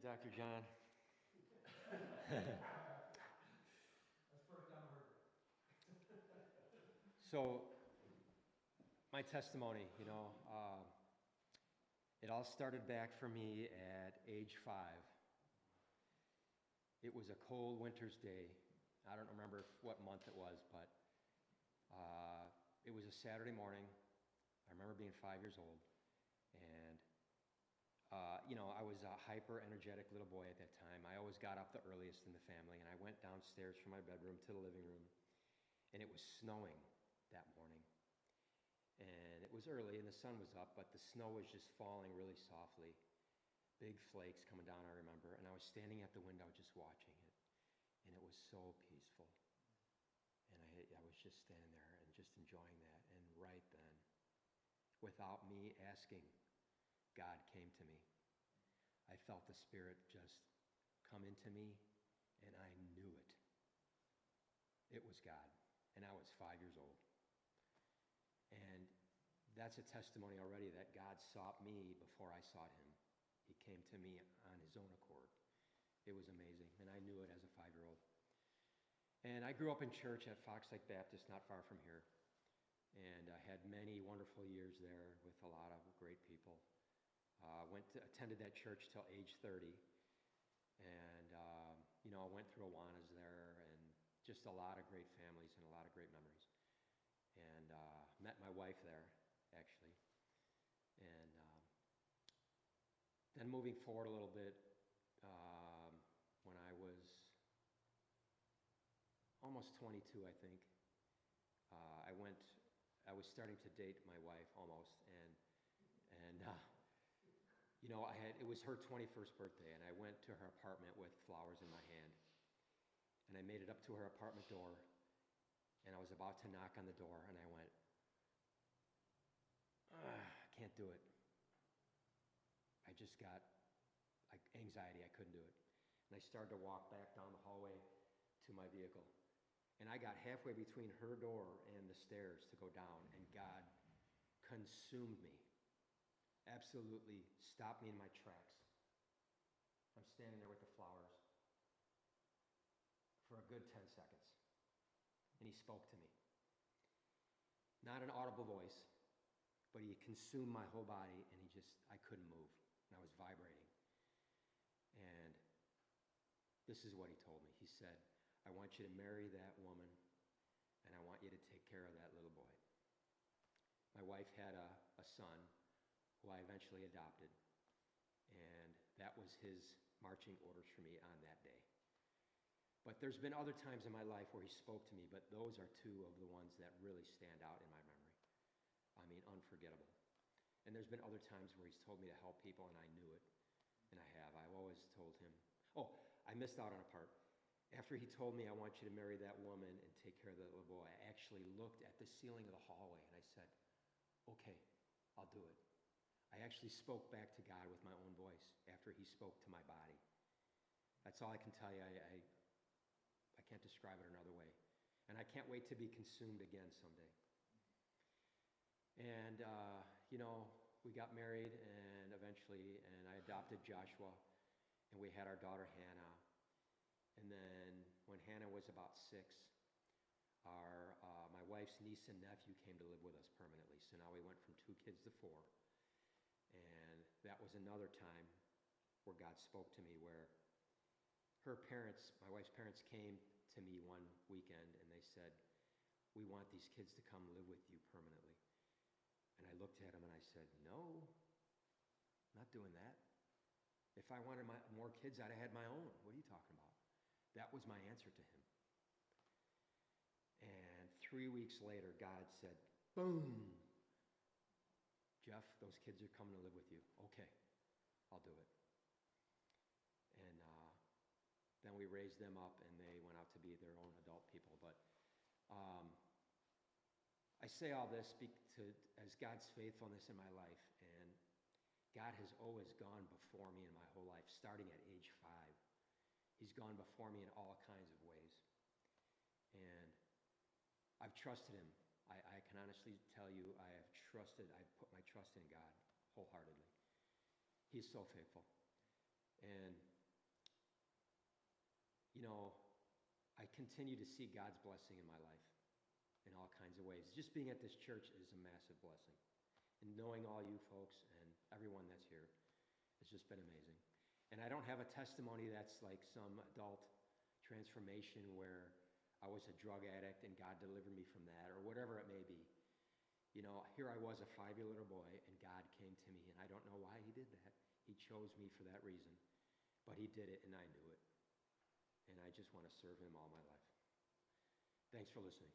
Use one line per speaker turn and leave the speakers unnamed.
Dr. John. So, my testimony, it all started back for me at age 5. It was a cold winter's day. I don't remember what month it was, but it was a Saturday morning. I remember being 5 years old, and I was a hyper energetic little boy at that time. I always got up the earliest in the family, and I went downstairs from my bedroom to the living room, and it was snowing that morning. And it was early, and the sun was up, but the snow was just falling really softly. Big flakes coming down, I remember, and I was standing at the window just watching it, and it was so peaceful. And I was just standing there and just enjoying that, and right then, without me asking, God came to me. I felt the Spirit just come into me, and I knew it. It was God, and I was 5 years old. And that's a testimony already that God sought me before I sought him. He came to me on his own accord. It was amazing, and I knew it as a 5-year-old. And I grew up in church at Fox Lake Baptist, not far from here. And I had many wonderful years there with a lot of great people. Attended that church till age 30, and I went through Awanas there, and just a lot of great families and a lot of great memories. And met my wife there, actually. And then moving forward a little bit, when I was almost 22, I think, I was starting to date my wife almost, and it was her 21st birthday, and I went to her apartment with flowers in my hand, and I made it up to her apartment door, and I was about to knock on the door, and I went, I can't do it. I just got anxiety. I couldn't do it. And I started to walk back down the hallway to my vehicle, and I got halfway between her door and the stairs to go down, and God consumed me. Absolutely stopped me in my tracks. I'm standing there with the flowers for a good 10 seconds. And he spoke to me. Not an audible voice, but he consumed my whole body, and I couldn't move. And I was vibrating. And this is what he told me. He said, I want you to marry that woman, and I want you to take care of that little boy. My wife had a son who I eventually adopted, and that was his marching orders for me on that day. But there's been other times in my life where he spoke to me, but those are two of the ones that really stand out in my memory. I mean, unforgettable. And there's been other times where he's told me to help people, and I knew it, and I have. I've always told him. Oh, I missed out on a part. After he told me, I want you to marry that woman and take care of that little boy, I actually looked at the ceiling of the hallway, and I said, okay, I'll do it. I actually spoke back to God with my own voice after he spoke to my body. That's all I can tell you. I can't describe it another way. And I can't wait to be consumed again someday. And, we got married, and I adopted Joshua, and we had our daughter Hannah. And then when Hannah was about 6, my wife's niece and nephew came to live with us permanently. So now we went from 2 kids to 4. And that was another time where God spoke to me, where her parents, my wife's parents, came to me one weekend, and they said, we want these kids to come live with you permanently. And I looked at them and I said, no, I'm not doing that. If I wanted more kids, I'd have had my own. What are you talking about? That was my answer to him. And 3 weeks later, God said, boom, Jeff, those kids are coming to live with you. Okay, I'll do it. And then we raised them up, and they went out to be their own adult people. But I say all this as God's faithfulness in my life, and God has always gone before me in my whole life, starting at age 5. He's gone before me in all kinds of ways. And I've trusted him. I can honestly tell you, I've put my trust in God wholeheartedly. He's so faithful. And continue to see God's blessing in my life in all kinds of ways. Just being at this church is a massive blessing. And knowing all you folks and everyone that's here has just been amazing. And I don't have a testimony that's like some adult transformation where I was a drug addict and God delivered me from that or whatever it may be. You know, here I was, a 5-year little boy, and God came to me, and I don't know why he did that. He chose me for that reason, but he did it, and I knew it. And I just want to serve him all my life. Thanks for listening.